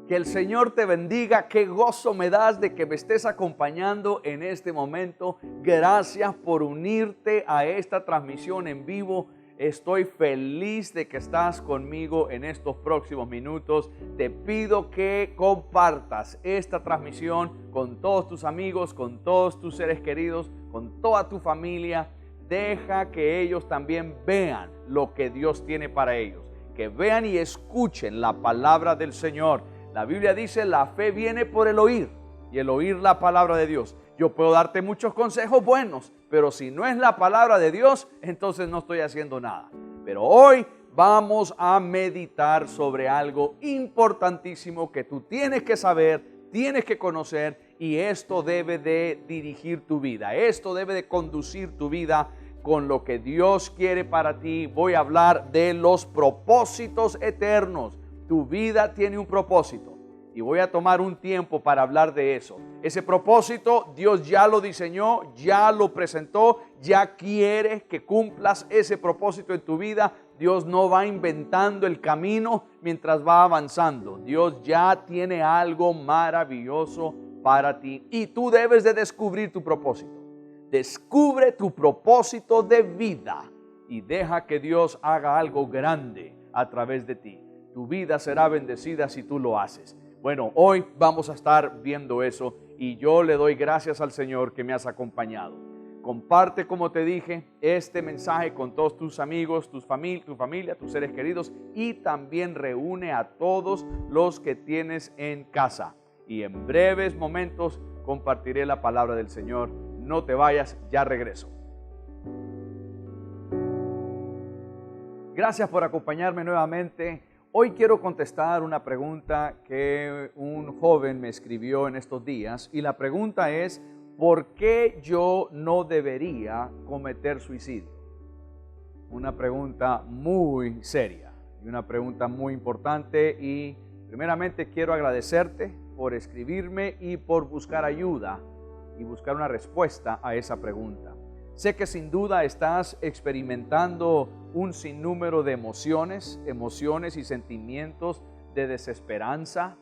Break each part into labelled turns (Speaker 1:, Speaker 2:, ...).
Speaker 1: Que el Señor te bendiga. Qué gozo me das de que me estés acompañando en este momento. Gracias por unirte a esta transmisión en vivo. Estoy feliz de que estás conmigo en estos próximos minutos. Te pido que compartas esta transmisión con todos tus amigos, con todos tus seres queridos, con toda tu familia. Deja que ellos también vean lo que Dios tiene para ellos. Que vean y escuchen la palabra del Señor. La Biblia dice, la fe viene por el oír y el oír la palabra de Dios. Yo puedo darte muchos consejos buenos, pero si no es la palabra de Dios, entonces no estoy haciendo nada. Pero hoy vamos a meditar sobre algo importantísimo que tú tienes que saber, tienes que conocer, y esto debe de dirigir tu vida. Esto debe de conducir tu vida con lo que Dios quiere para ti. Voy a hablar de los propósitos eternos. Tu vida tiene un propósito y voy a tomar un tiempo para hablar de eso. Ese propósito Dios ya lo diseñó, ya lo presentó, ya quiere que cumplas ese propósito en tu vida. Dios no va inventando el camino mientras va avanzando. Dios ya tiene algo maravilloso para ti y tú debes de descubrir tu propósito. Descubre tu propósito de vida y deja que Dios haga algo grande a través de ti. Tu vida será bendecida si tú lo haces. Bueno, hoy vamos a estar viendo eso y yo le doy gracias al Señor que me has acompañado. Comparte, como te dije, este mensaje con todos tus amigos, tu familia, tus seres queridos, y también reúne a todos los que tienes en casa. Y en breves momentos compartiré la palabra del Señor. No te vayas, ya regreso. Gracias por acompañarme nuevamente. Hoy quiero contestar una pregunta que un joven me escribió en estos días, y la pregunta es: ¿por qué yo no debería cometer suicidio? Una pregunta muy seria y una pregunta muy importante, y primeramente quiero agradecerte por escribirme y por buscar ayuda y buscar una respuesta a esa pregunta. Sé que sin duda estás experimentando un sinnúmero de emociones y sentimientos de desesperanza,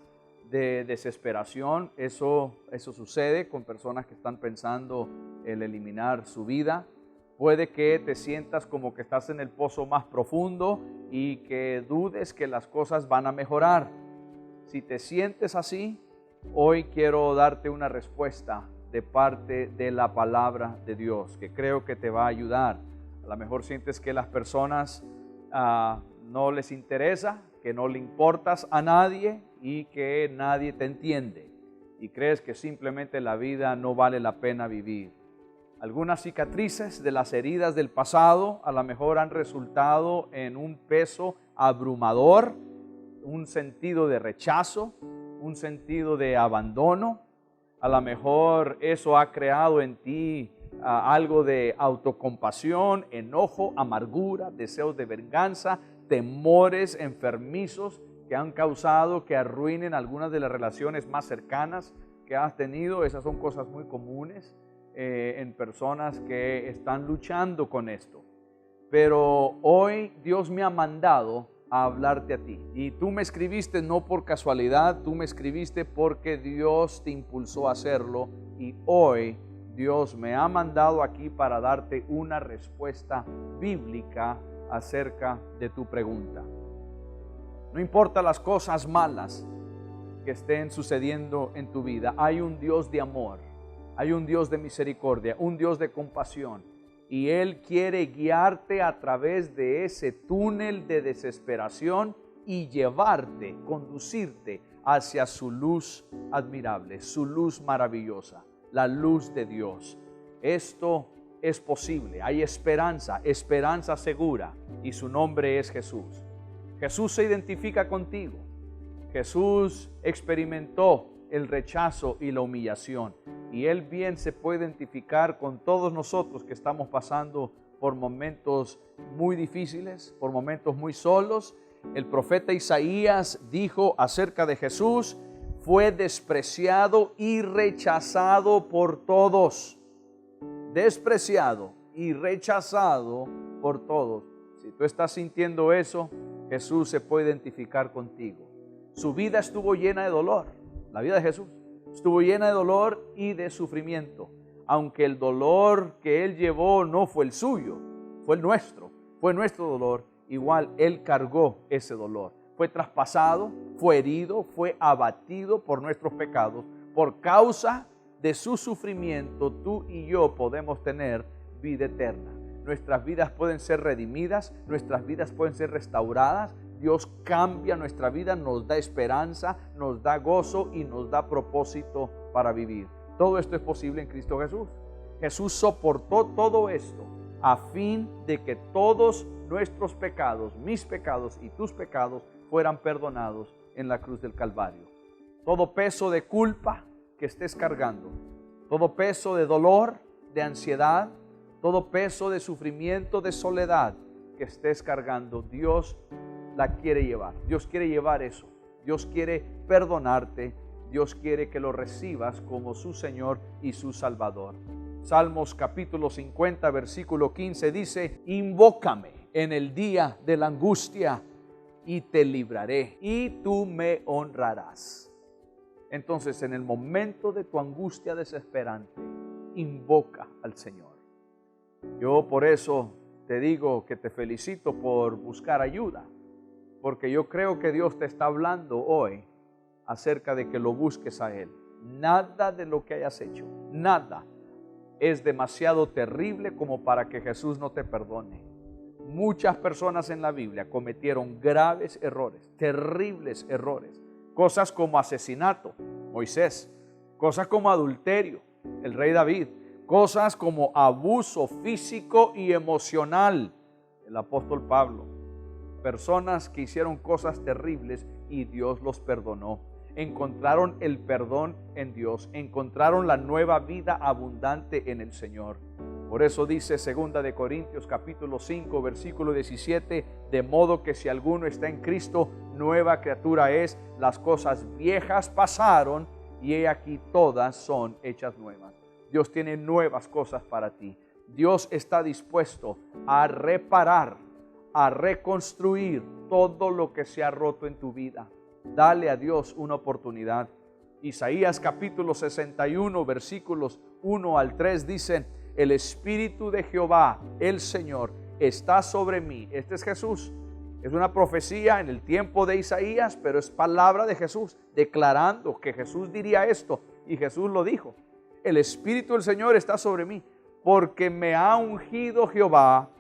Speaker 1: de desesperación. Eso sucede con personas que están pensando en eliminar su vida. Puede que te sientas como que estás en el pozo más profundo y que dudes que las cosas van a mejorar. Si te sientes así, hoy quiero darte una respuesta de parte de la palabra de Dios, que creo que te va a ayudar. A lo mejor sientes que las personas no les interesa, que no le importas a nadie y que nadie te entiende, y crees que simplemente la vida no vale la pena vivir. Algunas cicatrices de las heridas del pasado a lo mejor han resultado en un peso abrumador, un sentido de rechazo, un sentido de abandono. A lo mejor eso ha creado en ti algo de autocompasión, enojo, amargura, deseos de venganza, temores enfermizos que han causado que arruinen algunas de las relaciones más cercanas que has tenido. Esas son cosas muy comunes en personas que están luchando con esto. Pero hoy Dios me ha mandado a hablarte a ti, y tú me escribiste no por casualidad, tú me escribiste porque Dios te impulsó a hacerlo, y hoy Dios me ha mandado aquí para darte una respuesta bíblica acerca de tu pregunta. No importa las cosas malas que estén sucediendo en tu vida, hay un Dios de amor, hay un Dios de misericordia, un Dios de compasión, y Él quiere guiarte a través de ese túnel de desesperación y llevarte, conducirte hacia su luz admirable, su luz maravillosa, la luz de Dios. Esto es posible, hay esperanza, esperanza segura, y su nombre es Jesús. Jesús se identifica contigo. Jesús experimentó el rechazo y la humillación, y Él bien se puede identificar con todos nosotros que estamos pasando por momentos muy difíciles, por momentos muy solos. El profeta Isaías dijo acerca de Jesús: fue despreciado y rechazado por todos. Despreciado y rechazado por todos. Si tú estás sintiendo eso, Jesús se puede identificar contigo. Su vida estuvo llena de dolor. La vida de Jesús estuvo llena de dolor y de sufrimiento. Aunque el dolor que Él llevó no fue el suyo, fue el nuestro, fue nuestro dolor. Igual Él cargó ese dolor. Fue traspasado, fue herido, fue abatido por nuestros pecados. Por causa de su sufrimiento, tú y yo podemos tener vida eterna. Nuestras vidas pueden ser redimidas, nuestras vidas pueden ser restauradas. Dios cambia nuestra vida, nos da esperanza, nos da gozo y nos da propósito para vivir. Todo esto es posible en Cristo Jesús. Jesús soportó todo esto a fin de que todos nuestros pecados, mis pecados y tus pecados, fueran perdonados en la cruz del Calvario. Todo peso de culpa que estés cargando, todo peso de dolor, de ansiedad, todo peso de sufrimiento, de soledad que estés cargando, Dios la quiere llevar. Dios quiere llevar eso. Dios quiere perdonarte. Dios quiere que lo recibas como su Señor y su Salvador. Salmos capítulo 50, versículo 15 dice: invócame en el día de la angustia y te libraré y tú me honrarás. Entonces, en el momento de tu angustia desesperante, invoca al Señor. Yo por eso te digo que te felicito por buscar ayuda, porque yo creo que Dios te está hablando hoy acerca de que lo busques a Él. Nada de lo que hayas hecho, nada es demasiado terrible como para que Jesús no te perdone. Muchas personas en la Biblia cometieron graves errores, terribles errores. Cosas como asesinato, Moisés. Cosas como adulterio, el rey David. Cosas como abuso físico y emocional, el apóstol Pablo. Personas que hicieron cosas terribles y Dios los perdonó. Encontraron el perdón en Dios, encontraron la nueva vida abundante en el Señor. Por eso dice 2 de Corintios capítulo 5 versículo 17, de modo que si alguno está en Cristo, nueva criatura es, las cosas viejas pasaron y he aquí todas son hechas nuevas. Dios tiene nuevas cosas para ti. Dios está dispuesto a reparar, a reconstruir todo lo que se ha roto en tu vida. Dale a Dios una oportunidad. Isaías capítulo 61 versículos 1 al 3 dicen: el Espíritu de Jehová, el Señor, está sobre mí. Este es Jesús. Es una profecía en el tiempo de Isaías, pero es palabra de Jesús, declarando que Jesús diría esto, y Jesús lo dijo. El Espíritu del Señor está sobre mí, porque me ha ungido Jehová,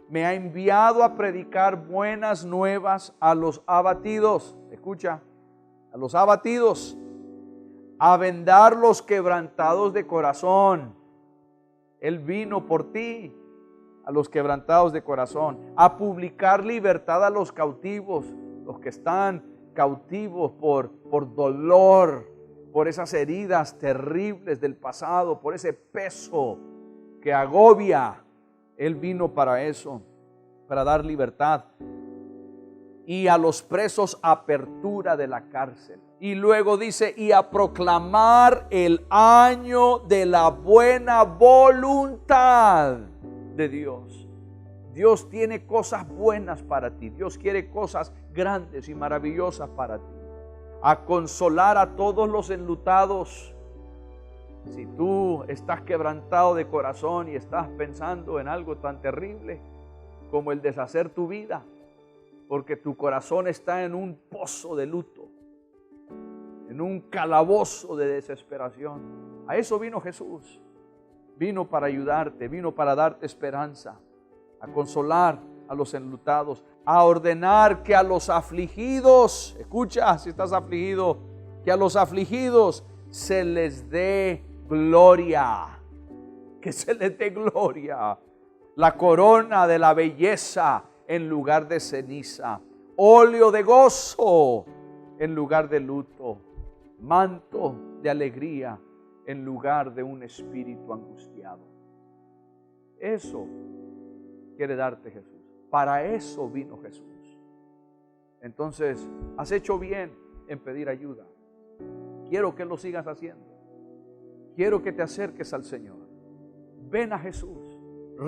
Speaker 1: me ha enviado a predicar buenas nuevas a los abatidos. Escucha, a los abatidos, a vendar los quebrantados de corazón. Él vino por ti, a los quebrantados de corazón, a publicar libertad a los cautivos, los que están cautivos por dolor, por esas heridas terribles del pasado, por ese peso que agobia. Él vino para eso, para dar libertad. Y a los presos apertura de la cárcel. Y luego dice, y a proclamar el año de la buena voluntad de Dios. Dios tiene cosas buenas para ti. Dios quiere cosas grandes y maravillosas para ti. A consolar a todos los enlutados. Si tú estás quebrantado de corazón y estás pensando en algo tan terrible como el deshacer tu vida, porque tu corazón está en un pozo de luto, en un calabozo de desesperación. A eso vino Jesús. Vino para ayudarte, vino para darte esperanza, a consolar a los enlutados, a ordenar que a los afligidos, escucha si estás afligido, que a los afligidos se les dé gloria, que se les dé gloria, la corona de la belleza en lugar de ceniza, óleo de gozo en lugar de luto, manto de alegría en lugar de un espíritu angustiado. Eso quiere darte Jesús. Para eso vino Jesús. Entonces, has hecho bien en pedir ayuda. Quiero que lo sigas haciendo. Quiero que te acerques al Señor. Ven a Jesús.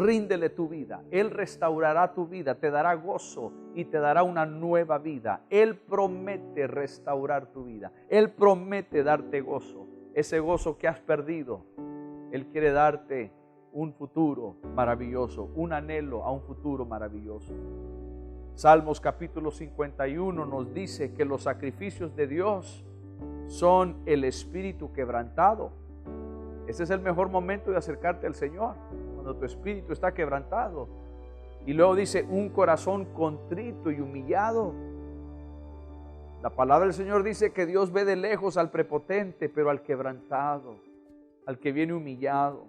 Speaker 1: ríndele tu vida. Él restaurará tu vida, te dará gozo y te dará una nueva vida. Él promete restaurar tu vida. Él promete darte gozo. Ese gozo que has perdido, Él quiere darte un futuro maravilloso, un anhelo a un futuro maravilloso. Salmos capítulo 51 nos dice que los sacrificios de Dios son el espíritu quebrantado. Ese es el mejor momento de acercarte al Señor, cuando tu espíritu está quebrantado. Y luego dice, un corazón contrito y humillado. La palabra del Señor dice que Dios ve de lejos al prepotente, pero al quebrantado, al que viene humillado,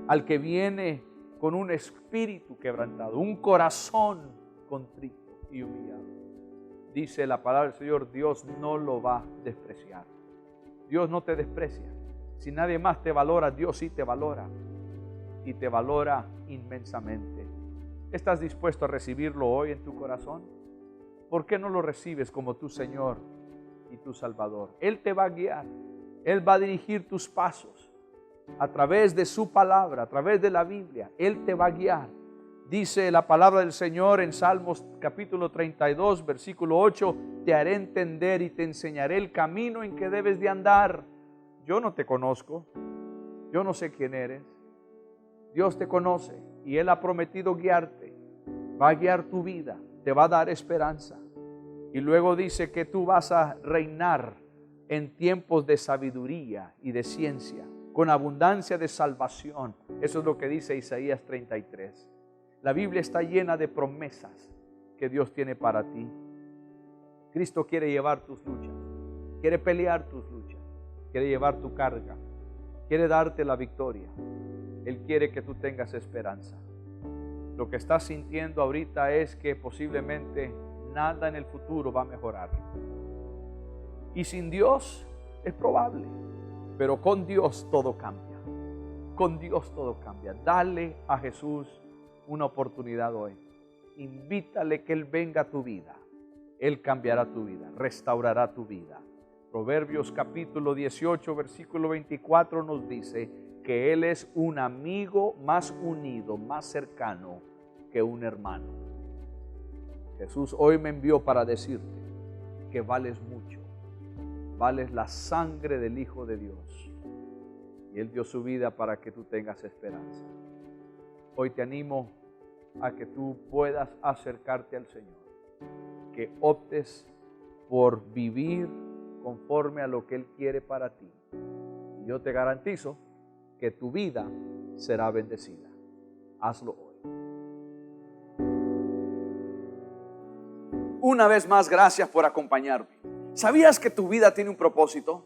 Speaker 1: al que viene con un espíritu quebrantado, un corazón contrito y humillado. Dice la palabra del Señor, Dios no lo va a despreciar. Dios no te desprecia. Si nadie más te valora, Dios sí te valora. Y te valora inmensamente. ¿Estás dispuesto a recibirlo hoy en tu corazón? ¿Por qué no lo recibes como tu Señor y tu Salvador? Él te va a guiar. Él va a dirigir tus pasos a través de su palabra, a través de la Biblia. Él te va a guiar. Dice la palabra del Señor en Salmos capítulo 32, versículo 8, te haré entender y te enseñaré el camino en que debes de andar. Yo no te conozco, yo no sé quién eres. Dios te conoce y Él ha prometido guiarte. Va a guiar tu vida, te va a dar esperanza. Y luego dice que tú vas a reinar en tiempos de sabiduría y de ciencia, con abundancia de salvación. Eso es lo que dice Isaías 33. La Biblia está llena de promesas que Dios tiene para ti. Cristo quiere llevar tus luchas, quiere pelear tus luchas, quiere llevar tu carga, quiere darte la victoria. Él quiere que tú tengas esperanza. Lo que estás sintiendo ahorita es que posiblemente nada en el futuro va a mejorar. Y sin Dios es probable, pero con Dios todo cambia. Con Dios todo cambia. Dale a Jesús una oportunidad hoy. Invítale que Él venga a tu vida. Él cambiará tu vida, restaurará tu vida. Proverbios capítulo 18, versículo 24 nos dice que Él es un amigo más unido, más cercano que un hermano. Jesús hoy me envió para decirte que vales mucho. Vales la sangre del Hijo de Dios. Y Él dio su vida para que tú tengas esperanza. Hoy te animo a que tú puedas acercarte al Señor. Que optes por vivir conforme a lo que Él quiere para ti. Y yo te garantizo que tu vida será bendecida. Hazlo hoy. Una vez más, gracias por acompañarme. ¿Sabías que tu vida tiene un propósito?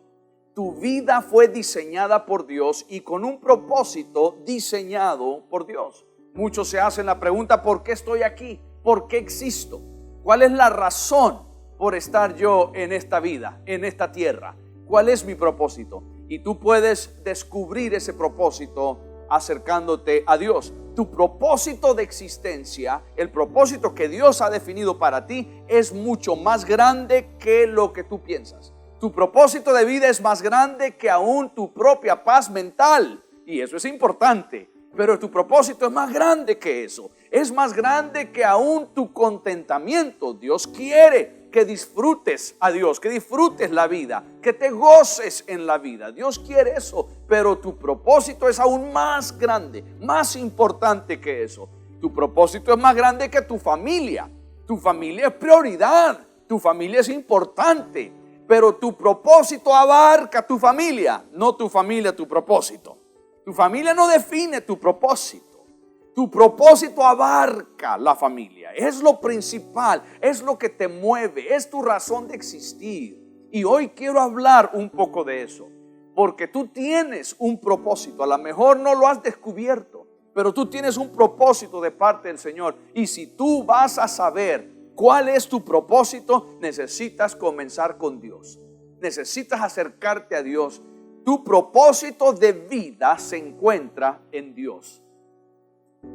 Speaker 1: Tu vida fue diseñada por Dios y con un propósito diseñado por Dios. Muchos se hacen la pregunta, ¿por qué estoy aquí? ¿Por qué existo? ¿Cuál es la razón por estar yo en esta vida, en esta tierra? ¿Cuál es mi propósito? Y tú puedes descubrir ese propósito acercándote a Dios. Tu propósito de existencia, el propósito que Dios ha definido para ti, es mucho más grande que lo que tú piensas. Tu propósito de vida es más grande que aún tu propia paz mental. Y eso es importante. Pero tu propósito es más grande que eso. Es más grande que aún tu contentamiento. Dios quiere que disfrutes a Dios, que disfrutes la vida, que te goces en la vida. Dios quiere eso, pero tu propósito es aún más grande, más importante que eso. Tu propósito es más grande que tu familia. Tu familia es prioridad, tu familia es importante, pero tu propósito abarca tu familia, no tu familia tu propósito. Tu familia no define tu propósito. Tu propósito abarca la familia. Es lo principal, es lo que te mueve, es tu razón de existir. Y hoy quiero hablar un poco de eso, porque tú tienes un propósito. A lo mejor no lo has descubierto, pero tú tienes un propósito de parte del Señor. Y si tú vas a saber cuál es tu propósito, necesitas comenzar con Dios. Necesitas acercarte a Dios. Tu propósito de vida se encuentra en Dios.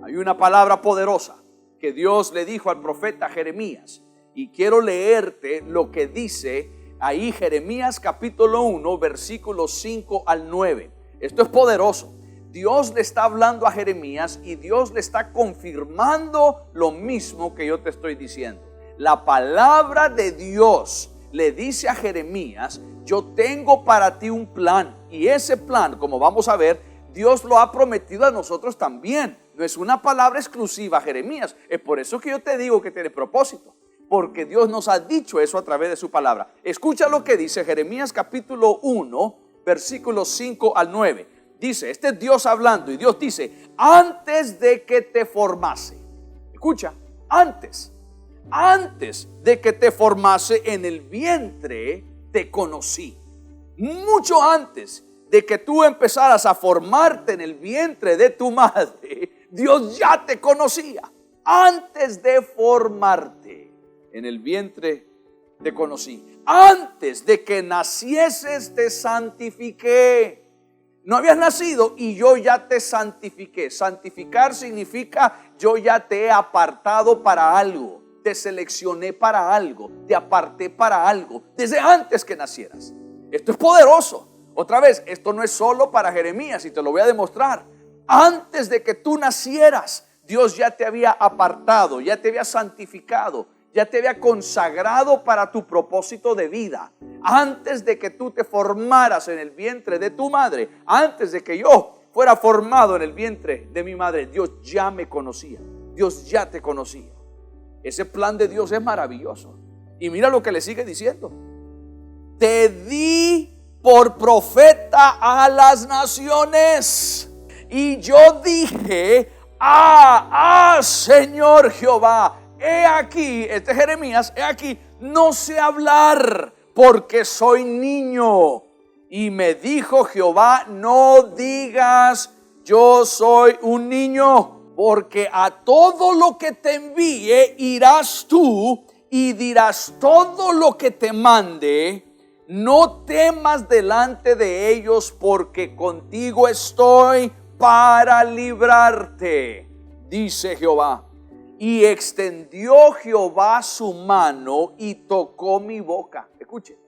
Speaker 1: Hay una palabra poderosa que Dios le dijo al profeta Jeremías, y quiero leerte lo que dice ahí Jeremías capítulo 1 versículos 5 al 9. Esto es poderoso. Dios le está hablando a Jeremías y Dios le está confirmando lo mismo que yo te estoy diciendo. La palabra de Dios le dice a Jeremías: yo tengo para ti un plan, y ese plan, como vamos a ver, Dios lo ha prometido a nosotros también. No es una palabra exclusiva a Jeremías. Es por eso que yo te digo que tiene propósito, porque Dios nos ha dicho eso a través de su palabra. Escucha lo que dice Jeremías capítulo 1, versículos 5 al 9. Dice, este es Dios hablando, y Dios dice: antes de que te formase. Escucha, antes de que te formase en el vientre te conocí. Mucho antes de que tú empezaras a formarte en el vientre de tu madre, Dios ya te conocía. Antes de formarte en el vientre te conocí. Antes de que nacieses te santifiqué. No habías nacido y yo ya te santifiqué. Santificar significa yo ya te he apartado para algo. Te seleccioné para algo, te aparté para algo, desde antes que nacieras. Esto es poderoso. Otra vez, esto no es solo para Jeremías, y te lo voy a demostrar. Antes de que tú nacieras, Dios ya te había apartado, ya te había santificado, ya te había consagrado para tu propósito de vida. Antes de que tú te formaras en el vientre de tu madre, antes de que yo fuera formado en el vientre de mi madre, Dios ya me conocía, Dios ya te conocía. Ese plan de Dios es maravilloso. Y mira lo que le sigue diciendo: te di por profeta a las naciones. Y yo dije: Señor Jehová, he aquí, este es Jeremías, he aquí, no sé hablar porque soy niño. Y me dijo Jehová: no digas yo soy un niño, porque a todo lo que te envíe irás tú y dirás todo lo que te mande. No temas delante de ellos, porque contigo estoy para librarte, dice Jehová. Y extendió Jehová su mano y tocó mi boca. Escuche,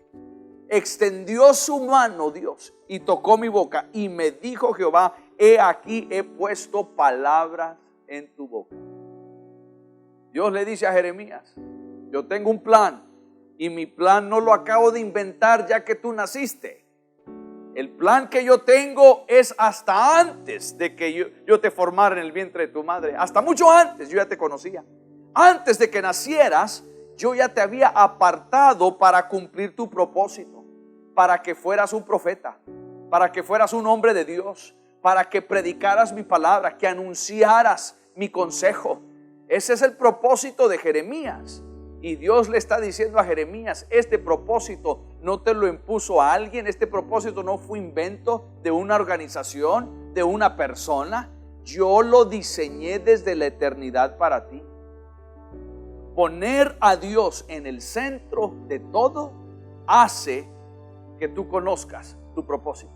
Speaker 1: extendió su mano Dios y tocó mi boca, y me dijo Jehová: he aquí, he puesto palabras en tu boca. Dios le dice a Jeremías: yo tengo un plan, y mi plan no lo acabo de inventar ya que tú naciste. El plan que yo tengo es hasta antes de que yo te formara en el vientre de tu madre. Hasta mucho antes yo ya te conocía. Antes de que nacieras, yo ya te había apartado para cumplir tu propósito, para que fueras un profeta, para que fueras un hombre de Dios, para que predicaras mi palabra, que anunciaras mi consejo. Ese es el propósito de Jeremías. Y Dios le está diciendo a Jeremías: este propósito no te lo impuso a alguien, este propósito no fue invento de una organización, de una persona. Yo lo diseñé desde la eternidad para ti. Poner a Dios en el centro de todo hace que tú conozcas tu propósito.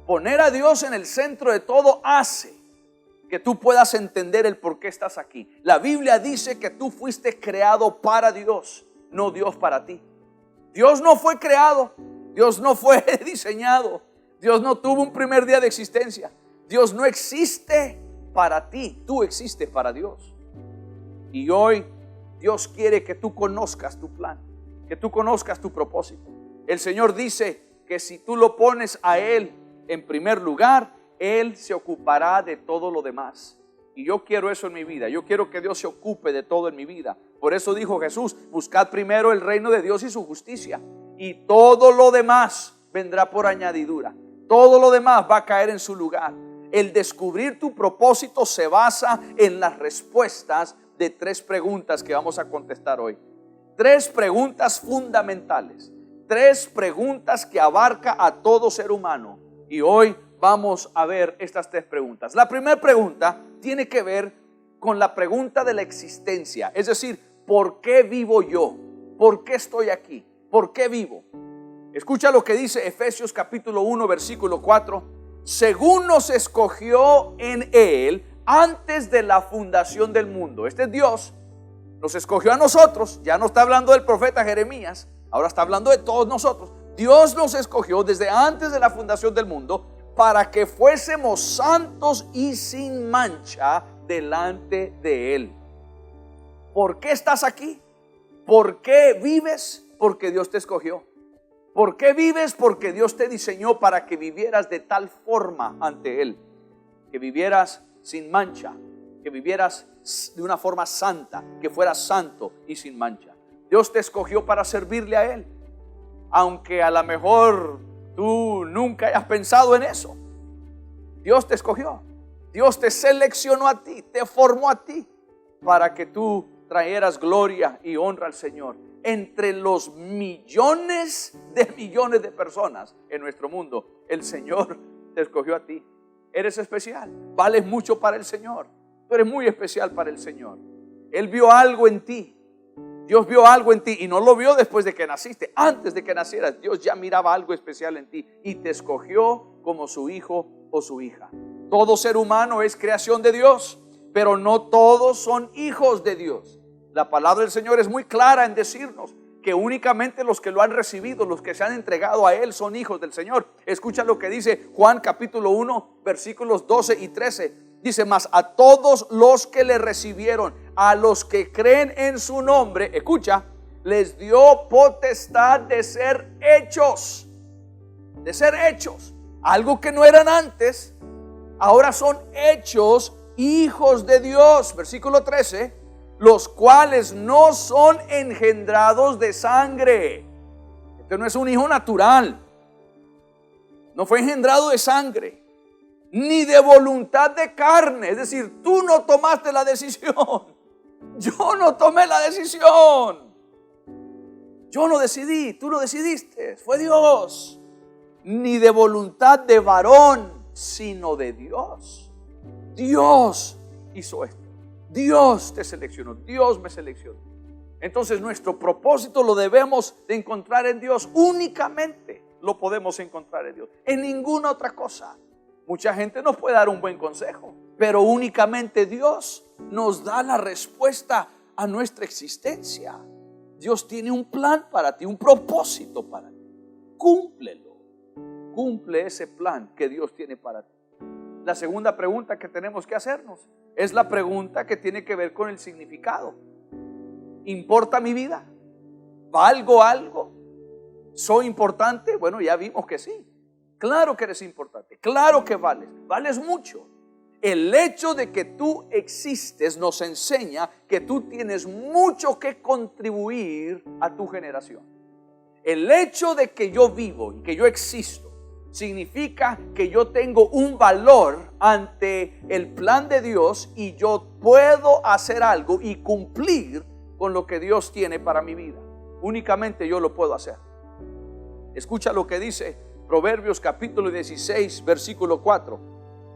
Speaker 1: Poner a Dios en el centro de todo hace que tú puedas entender el por qué estás aquí. La Biblia dice que tú fuiste creado para Dios, no Dios para ti. Dios no fue creado, Dios no fue diseñado, Dios no tuvo un primer día de existencia. Dios no existe para ti, tú existes para Dios. Y hoy Dios quiere que tú conozcas tu plan, que tú conozcas tu propósito. El Señor dice que si tú lo pones a Él en primer lugar, Él se ocupará de todo lo demás. Y yo quiero eso en mi vida. Yo quiero que Dios se ocupe de todo en mi vida. Por eso dijo Jesús: buscad primero el reino de Dios y su justicia, y todo lo demás vendrá por añadidura. Todo lo demás va a caer en su lugar. El descubrir tu propósito se basa en las respuestas de 3 preguntas que vamos a contestar hoy. 3 preguntas fundamentales. 3 preguntas que abarca a todo ser humano. Y hoy vamos a ver estas 3 preguntas. La primera pregunta tiene que ver con la pregunta de la existencia. Es decir, ¿por qué vivo yo? ¿Por qué estoy aquí? ¿Por qué vivo? Escucha lo que dice Efesios capítulo 1, versículo 4. Según nos escogió en Él antes de la fundación del mundo. Este es Dios. Nos escogió a nosotros. Ya no está hablando del profeta Jeremías. Ahora está hablando de todos nosotros. Dios nos escogió desde antes de la fundación del mundo para que fuésemos santos y sin mancha delante de Él. ¿Por qué estás aquí? ¿Por qué vives? Porque Dios te escogió. ¿Por qué vives? Porque Dios te diseñó para que vivieras de tal forma ante Él, que vivieras sin mancha, que vivieras de una forma santa, que fueras santo y sin mancha. Dios te escogió para servirle a Él, aunque a lo mejor tú nunca hayas pensado en eso. Dios te escogió, Dios te seleccionó a ti, te formó a ti para que tú trajeras gloria y honra al Señor entre los millones de personas en nuestro mundo. El Señor te escogió a ti. Eres especial, vales mucho para el Señor. Tú eres muy especial para el Señor. Él vio algo en ti. Dios vio algo en ti, y no lo vio después de que naciste. Antes de que nacieras, Dios ya miraba algo especial en ti y te escogió como su hijo o su hija. Todo ser humano es creación de Dios, pero no todos son hijos de Dios. La palabra del Señor es muy clara en decirnos que únicamente los que lo han recibido, los que se han entregado a Él, son hijos del Señor. Escucha lo que dice Juan capítulo 1, versículos 12 y 13. Dice: mas a todos los que le recibieron, a los que creen en su nombre, escucha, les dio potestad de ser hechos. De ser hechos. Algo que no eran antes, ahora son hechos hijos de Dios. Versículo 13. Los cuales no son engendrados de sangre. Este no es un hijo natural. No fue engendrado de sangre, ni de voluntad de carne. Es decir, tú no tomaste la decisión. Yo no tomé la decisión. Yo no decidí, tú lo decidiste. Fue Dios. Ni de voluntad de varón, sino de Dios. Dios hizo esto. Dios te seleccionó, Dios me seleccionó. Entonces nuestro propósito lo debemos de encontrar en Dios. Únicamente lo podemos encontrar en Dios, en ninguna otra cosa. Mucha gente nos puede dar un buen consejo, pero únicamente Dios nos da la respuesta a nuestra existencia. Dios tiene un plan para ti, un propósito para ti. Cúmplelo. Cumple ese plan que Dios tiene para ti. La segunda pregunta que tenemos que hacernos es la pregunta que tiene que ver con el significado. ¿Importa mi vida? ¿Valgo algo? ¿Soy importante? Bueno, ya vimos que sí. Claro que eres importante. Claro que vales. Vales mucho. El hecho de que tú existes nos enseña que tú tienes mucho que contribuir a tu generación. El hecho de que yo vivo y que yo existo significa que yo tengo un valor ante el plan de Dios y yo puedo hacer algo y cumplir con lo que Dios tiene para mi vida. Únicamente yo lo puedo hacer. Escucha lo que dice Proverbios capítulo 16, versículo 4.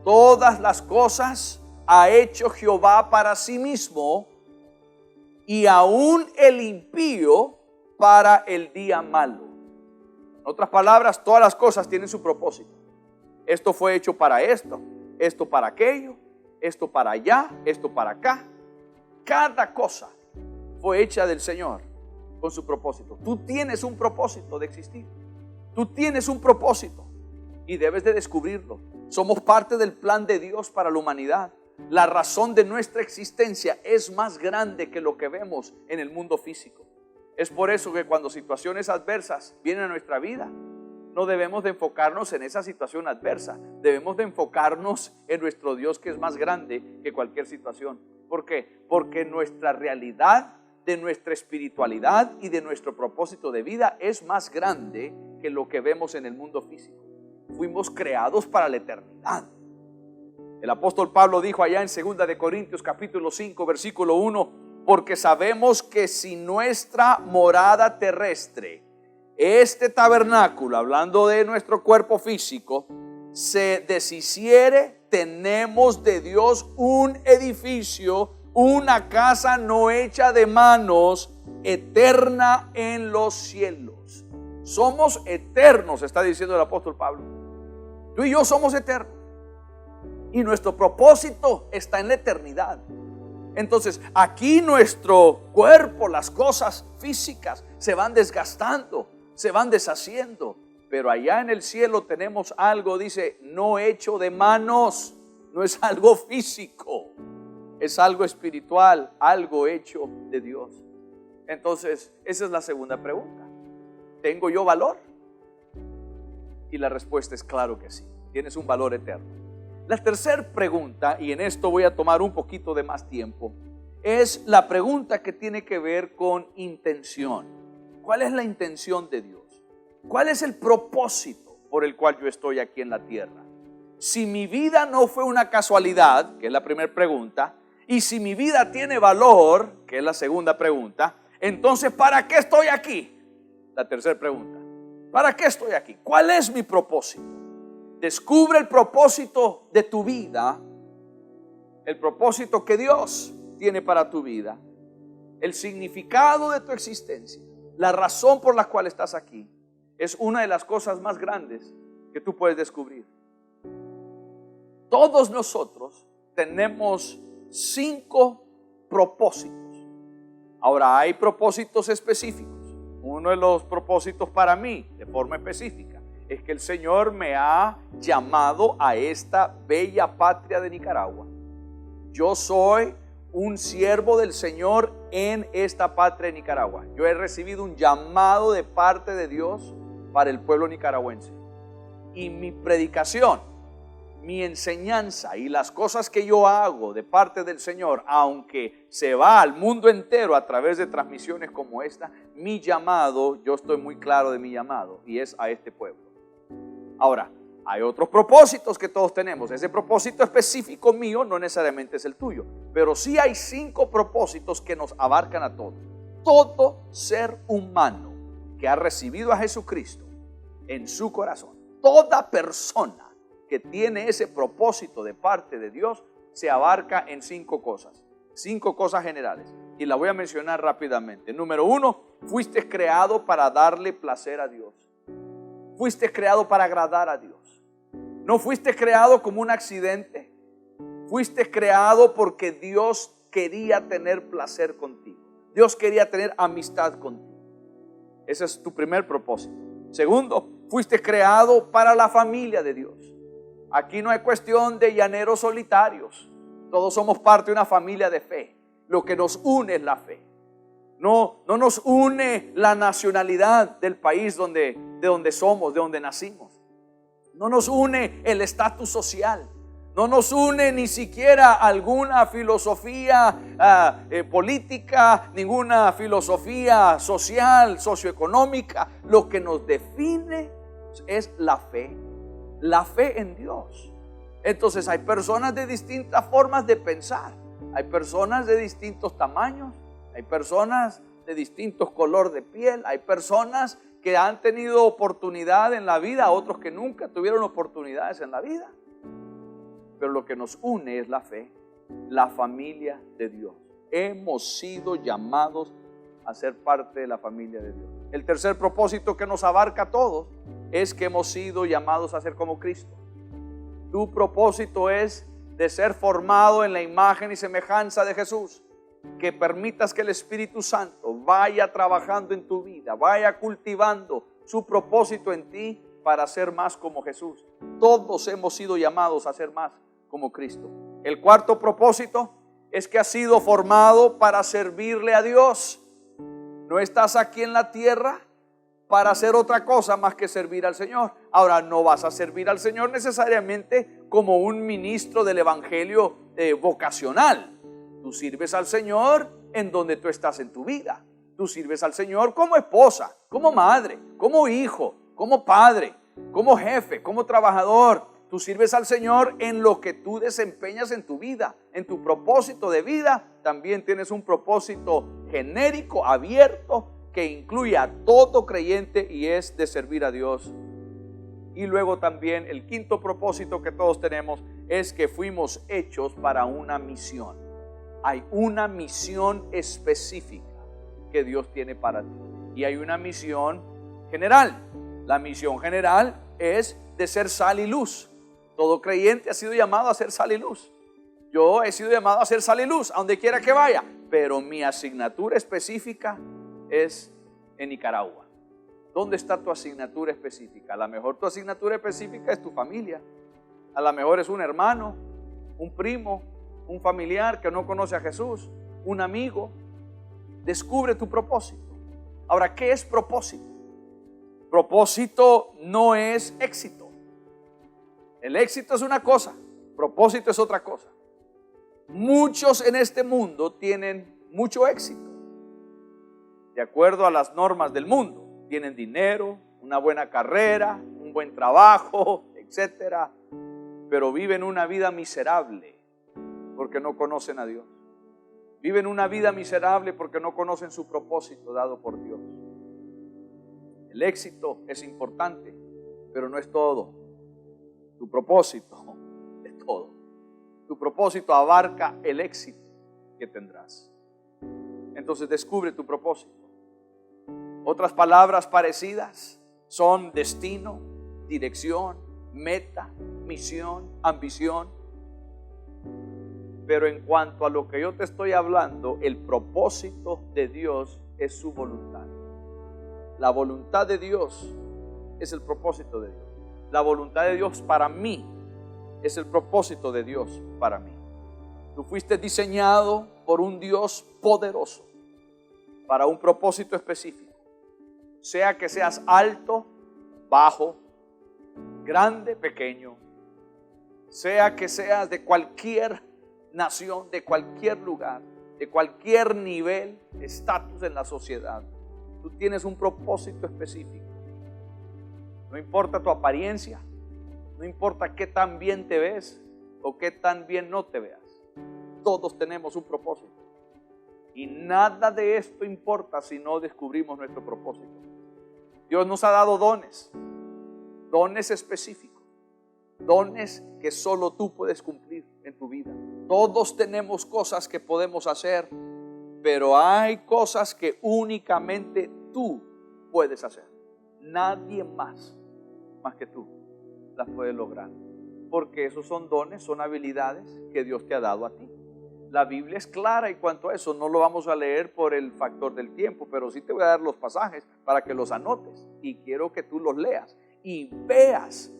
Speaker 1: Todas las cosas ha hecho Jehová para sí mismo, y aún el impío para el día malo. En otras palabras, todas las cosas tienen su propósito. Esto fue hecho para esto, esto para aquello, esto para allá, esto para acá. Cada cosa fue hecha del Señor con su propósito. Tú tienes un propósito de existir. Tú tienes un propósito y debes de descubrirlo. Somos parte del plan de Dios para la humanidad. La razón de nuestra existencia es más grande que lo que vemos en el mundo físico. Es por eso que cuando situaciones adversas vienen a nuestra vida, no debemos de enfocarnos en esa situación adversa. Debemos de enfocarnos en nuestro Dios, que es más grande que cualquier situación. ¿Por qué? Porque nuestra realidad, de nuestra espiritualidad y de nuestro propósito de vida es más grande que lo que vemos en el mundo físico. Fuimos creados para la eternidad. El apóstol Pablo dijo allá en 2 de Corintios capítulo 5 versículo 1: porque sabemos que si nuestra morada terrestre, este tabernáculo, hablando de nuestro cuerpo físico, se deshiciere, tenemos de Dios un edificio, una casa no hecha de manos, eterna en los cielos. Somos eternos, está diciendo el apóstol Pablo. Tú y yo somos eternos. Y nuestro propósito está en la eternidad. Entonces, aquí nuestro cuerpo, las cosas físicas se van desgastando, se van deshaciendo, pero allá en el cielo tenemos algo, dice, no hecho de manos, no es algo físico, es algo espiritual, algo hecho de Dios. Entonces, esa es la segunda pregunta. ¿Tengo yo valor? Y la respuesta es claro que sí, tienes un valor eterno. La tercera pregunta, y en esto voy a tomar un poquito de más tiempo, es la pregunta que tiene que ver con intención. ¿Cuál es la intención de Dios? ¿Cuál es el propósito por el cual yo estoy aquí en la tierra? Si mi vida no fue una casualidad, que es la primera pregunta, y si mi vida tiene valor, que es la segunda pregunta, entonces ¿para qué estoy aquí? La tercera pregunta. ¿Para qué estoy aquí? ¿Cuál es mi propósito? Descubre el propósito de tu vida, el propósito que Dios tiene para tu vida, el significado de tu existencia, la razón por la cual estás aquí. Es una de las cosas más grandes que tú puedes descubrir. Todos nosotros tenemos 5 propósitos. Ahora, hay propósitos específicos. Uno de los propósitos para mí, de forma específica, es que el Señor me ha llamado a esta bella patria de Nicaragua. Yo soy un siervo del Señor en esta patria de Nicaragua. Yo he recibido un llamado de parte de Dios para el pueblo nicaragüense. Y mi predicación, mi enseñanza y las cosas que yo hago de parte del Señor, aunque se va al mundo entero a través de transmisiones como esta, mi llamado, yo estoy muy claro de mi llamado, y es a este pueblo. Ahora, hay otros propósitos que todos tenemos. Ese propósito específico mío no necesariamente es el tuyo, pero sí hay 5 propósitos que nos abarcan a todos. Todo ser humano que ha recibido a Jesucristo en su corazón, toda persona que tiene ese propósito de parte de Dios, se abarca en 5 cosas. 5 cosas generales, y las voy a mencionar rápidamente. Número 1, fuiste creado para darle placer a Dios. Fuiste creado para agradar a Dios. No fuiste creado como un accidente. Fuiste creado porque Dios quería tener placer contigo. Dios quería tener amistad contigo. Ese es tu primer propósito. Segundo, fuiste creado para la familia de Dios. Aquí no hay cuestión de llaneros solitarios. Todos somos parte de una familia de fe. Lo que nos une es la fe. No nos une la nacionalidad del país de donde somos, de donde nacimos. No nos une el estatus social. No nos une ni siquiera alguna filosofía política, ninguna filosofía social, socioeconómica. Lo que nos define es la fe en Dios. Entonces hay personas de distintas formas de pensar. Hay personas de distintos tamaños. Hay personas de distintos color de piel. Hay personas que han tenido oportunidad en la vida, otros que nunca tuvieron oportunidades en la vida. Pero lo que nos une es la fe, la familia de Dios. Hemos sido llamados a ser parte de la familia de Dios. El tercer propósito que nos abarca a todos es que hemos sido llamados a ser como Cristo. Tu propósito es de ser formado en la imagen y semejanza de Jesús. Que permitas que el Espíritu Santo vaya trabajando en tu vida, vaya cultivando su propósito en ti para ser más como Jesús. Todos hemos sido llamados a ser más como Cristo. El cuarto propósito es que has sido formado para servirle a Dios. No estás aquí en la tierra para hacer otra cosa más que servir al Señor. Ahora, no vas a servir al Señor necesariamente como un ministro del evangelio vocacional. Tú sirves al Señor en donde tú estás en tu vida. Tú sirves al Señor como esposa, como madre, como hijo, como padre, como jefe, como trabajador. Tú sirves al Señor en lo que tú desempeñas en tu vida, en tu propósito de vida. También tienes un propósito genérico, abierto, que incluye a todo creyente, y es de servir a Dios. Y luego también el quinto propósito que todos tenemos es que fuimos hechos para una misión. Hay una misión específica que Dios tiene para ti. Y hay una misión general. La misión general es de ser sal y luz. Todo creyente ha sido llamado a ser sal y luz. Yo he sido llamado a ser sal y luz a donde quiera que vaya. Pero mi asignatura específica es en Nicaragua. ¿Dónde está tu asignatura específica? A lo mejor tu asignatura específica es tu familia. A lo mejor es un hermano, un primo, un familiar que no conoce a Jesús, un amigo. Descubre tu propósito. Ahora, ¿qué es propósito? Propósito no es éxito. El éxito es una cosa, propósito es otra cosa. Muchos en este mundo tienen mucho éxito, de acuerdo a las normas del mundo. Tienen dinero, una buena carrera, un buen trabajo, etcétera, pero viven una vida miserable porque no conocen a Dios. Viven una vida miserable porque no conocen su propósito dado por Dios. El éxito es importante, pero no es todo. Tu propósito es todo. Tu propósito abarca el éxito que tendrás. Entonces descubre tu propósito. Otras palabras parecidas son destino, dirección, meta, misión, ambición. Pero en cuanto a lo que yo te estoy hablando, el propósito de Dios es su voluntad. La voluntad de Dios es el propósito de Dios. La voluntad de Dios para mí es el propósito de Dios para mí. Tú fuiste diseñado por un Dios poderoso para un propósito específico. Sea que seas alto, bajo, grande, pequeño, sea que seas de cualquier nación, de cualquier lugar, de cualquier nivel, estatus en la sociedad, tú tienes un propósito específico. No importa tu apariencia, no importa qué tan bien te ves o qué tan bien no te veas, todos tenemos un propósito. Y nada de esto importa si no descubrimos nuestro propósito. Dios nos ha dado dones, dones específicos, dones que solo tú puedes cumplir en tu vida. Todos tenemos cosas que podemos hacer, pero hay cosas que únicamente tú puedes hacer. Nadie más que tú las puede lograr, porque esos son dones, son habilidades que Dios te ha dado a ti. La Biblia es clara en cuanto a eso. No lo vamos a leer por el factor del tiempo, pero sí te voy a dar los pasajes para que los anotes, y quiero que tú los leas y veas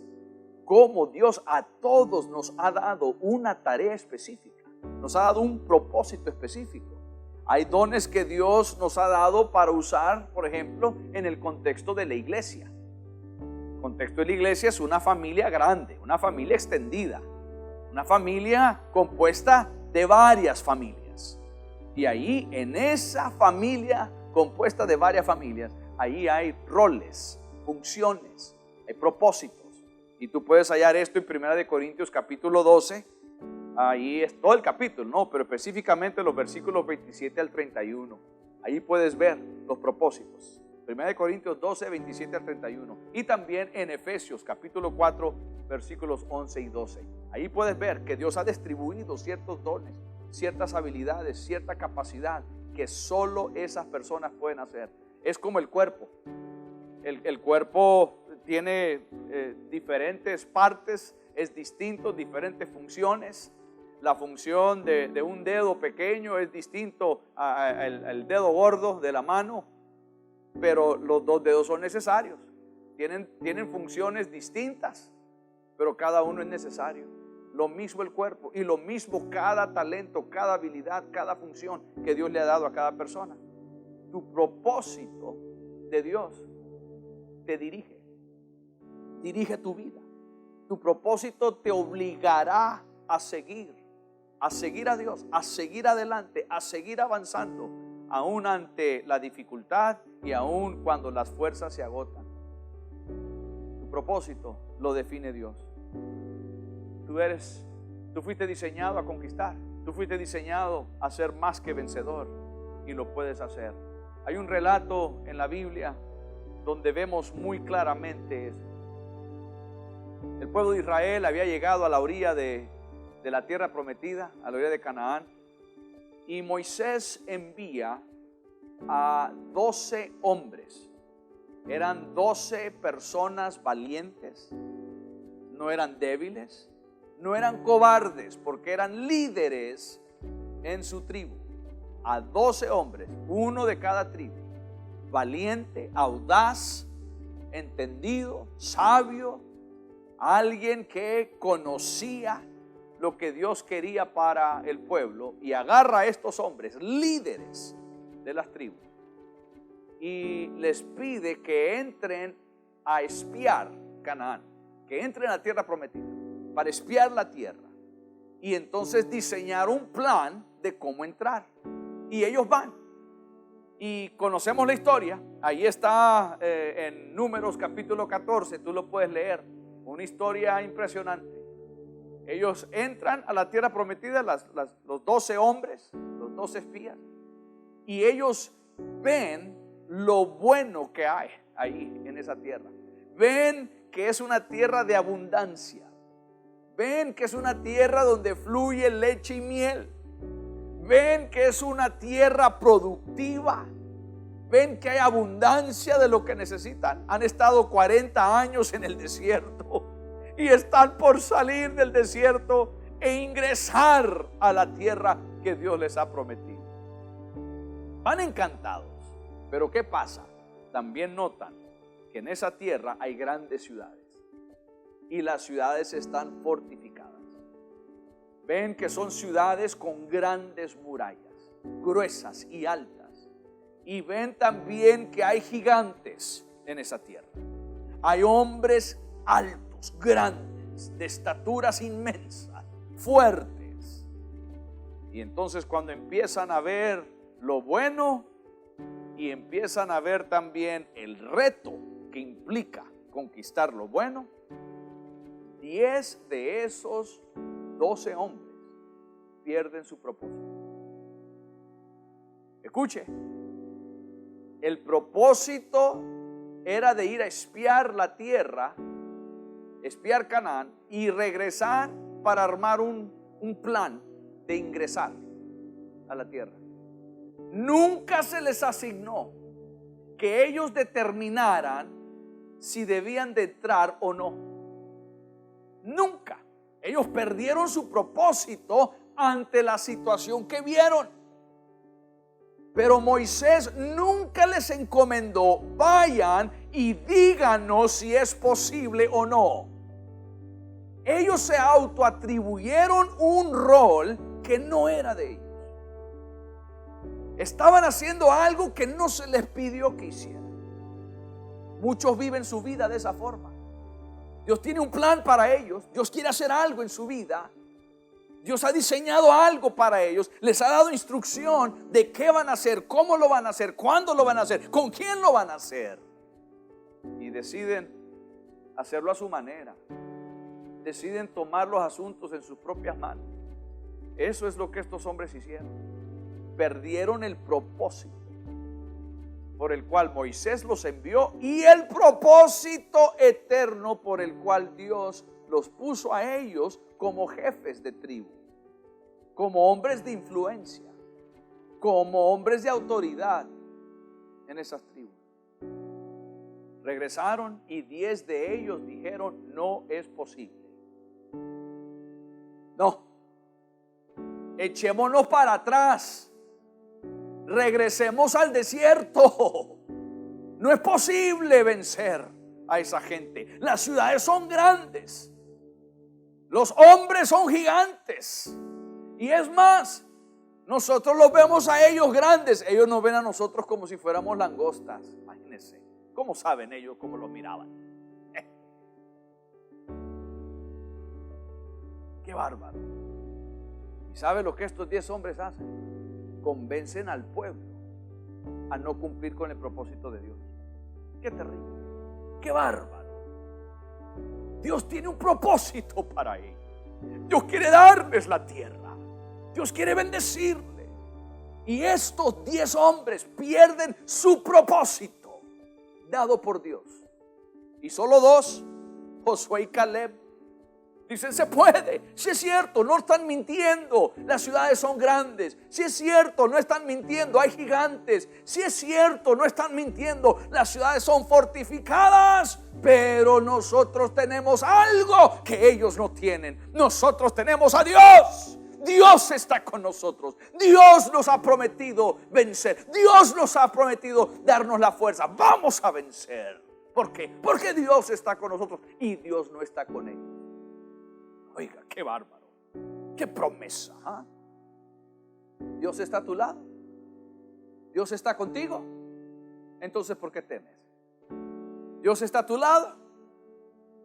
Speaker 1: cómo Dios a todos nos ha dado una tarea específica, nos ha dado un propósito específico. Hay dones que Dios nos ha dado para usar, por ejemplo, en el contexto de la iglesia. El contexto de la iglesia es una familia grande, una familia extendida, una familia compuesta de varias familias. Y ahí, en esa familia compuesta de varias familias, ahí hay roles, funciones, hay propósitos. Y tú puedes hallar esto en 1 Corintios capítulo 12. Ahí es todo el capítulo, no, pero específicamente los versículos 27 al 31. Ahí puedes ver los propósitos. 1 Corintios 12, 27 al 31. Y también en Efesios capítulo 4, versículos 11 y 12. Ahí puedes ver que Dios ha distribuido ciertos dones, ciertas habilidades, cierta capacidad que solo esas personas pueden hacer. Es como el cuerpo. El cuerpo tiene diferentes partes, es distinto, diferentes funciones. La función de un dedo pequeño es distinto al dedo gordo de la mano, pero los dos dedos son necesarios. Tienen funciones distintas, pero cada uno es necesario. Lo mismo el cuerpo, y lo mismo cada talento, cada habilidad, cada función que Dios le ha dado a cada persona. Tu propósito de Dios te dirige tu vida. Tu propósito te obligará a seguir a Dios, a seguir adelante, a seguir avanzando, aún ante la dificultad y aún cuando las fuerzas se agotan. Tu propósito lo define Dios. Tú fuiste diseñado a conquistar, tú fuiste diseñado a ser más que vencedor, y lo puedes hacer. Hay un relato en la Biblia donde vemos muy claramente eso. El pueblo de Israel había llegado a la orilla de la tierra prometida, a la orilla de Canaán, y Moisés envía a 12 hombres. Eran 12 personas valientes, no eran débiles, no eran cobardes, porque eran líderes en su tribu. A 12 hombres, uno de cada tribu, valiente, audaz, entendido, sabio, alguien que conocía lo que Dios quería para el pueblo, y agarra a estos hombres, líderes de las tribus, y les pide que entren a espiar Canaán, que entren a la tierra prometida, para espiar la tierra, y entonces diseñar un plan de cómo entrar. Y ellos van, y conocemos la historia. Ahí está en Números capítulo 14, tú lo puedes leer, una historia impresionante. Ellos entran a la tierra prometida, los 12 hombres, los 12 espías, y ellos ven lo bueno que hay ahí en esa tierra. Ven que es una tierra de abundancia. Ven que es una tierra donde fluye leche y miel. Ven que es una tierra productiva. Ven que hay abundancia de lo que necesitan. Han estado 40 años en el desierto y están por salir del desierto e ingresar a la tierra que Dios les ha prometido. Van encantados. Pero ¿qué pasa? También notan que en esa tierra hay grandes ciudades, y las ciudades están fortificadas. Ven que son ciudades con grandes murallas, gruesas y altas. Y ven también que hay gigantes en esa tierra. Hay hombres altos, grandes, de estaturas inmensas, fuertes. Y entonces cuando empiezan a ver lo bueno y empiezan a ver también el reto que implica conquistar lo bueno, 10 de esos 12 hombres pierden su propósito. Escuche, el propósito era de ir a espiar la tierra, espiar Canaán y regresar para armar un plan de ingresar a la tierra. Nunca se les asignó que ellos determinaran si debían de entrar o no. Nunca. Ellos perdieron su propósito ante la situación que vieron. Pero Moisés nunca les encomendó: vayan y díganos si es posible o no. Ellos se autoatribuyeron un rol que no era de ellos. Estaban haciendo algo que no se les pidió que hicieran. Muchos viven su vida de esa forma. Dios tiene un plan para ellos. Dios quiere hacer algo en su vida. Dios ha diseñado algo para ellos. Les ha dado instrucción de qué van a hacer, cómo lo van a hacer, cuándo lo van a hacer, con quién lo van a hacer. Y deciden hacerlo a su manera. Deciden tomar los asuntos en sus propias manos. Eso es lo que estos hombres hicieron. Perdieron el propósito por el cual Moisés los envió y el propósito eterno por el cual Dios los puso a ellos como jefes de tribu, como hombres de influencia, como hombres de autoridad en esas tribus. Regresaron y 10 de ellos dijeron: no es posible. No, echémonos para atrás. Regresemos al desierto. No es posible vencer a esa gente. Las ciudades son grandes. Los hombres son gigantes. Y es más, nosotros los vemos a ellos grandes. Ellos nos ven a nosotros como si fuéramos langostas. Imagínense. ¿Cómo saben ellos cómo los miraban? Qué bárbaro. ¿Y sabe lo que estos 10 hombres hacen? Convencen al pueblo a no cumplir con el propósito de Dios. Qué terrible, qué bárbaro. Dios tiene un propósito para ellos. Dios quiere darles la tierra. Dios quiere bendecirles. Y estos 10 hombres pierden su propósito dado por Dios. Y solo 2, Josué y Caleb, dicen: se puede. Si es cierto, no están mintiendo. Las ciudades son grandes. Si es cierto, no están mintiendo. Hay gigantes. Si es cierto, no están mintiendo. Las ciudades son fortificadas. Pero nosotros tenemos algo que ellos no tienen. Nosotros tenemos a Dios. Dios está con nosotros. Dios nos ha prometido vencer. Dios nos ha prometido darnos la fuerza. Vamos a vencer. ¿Por qué? Porque Dios está con nosotros y Dios no está con ellos. Oiga, qué bárbaro, qué promesa, ¿eh? Dios está a tu lado, Dios está contigo. Entonces, ¿por qué temes? Dios está a tu lado,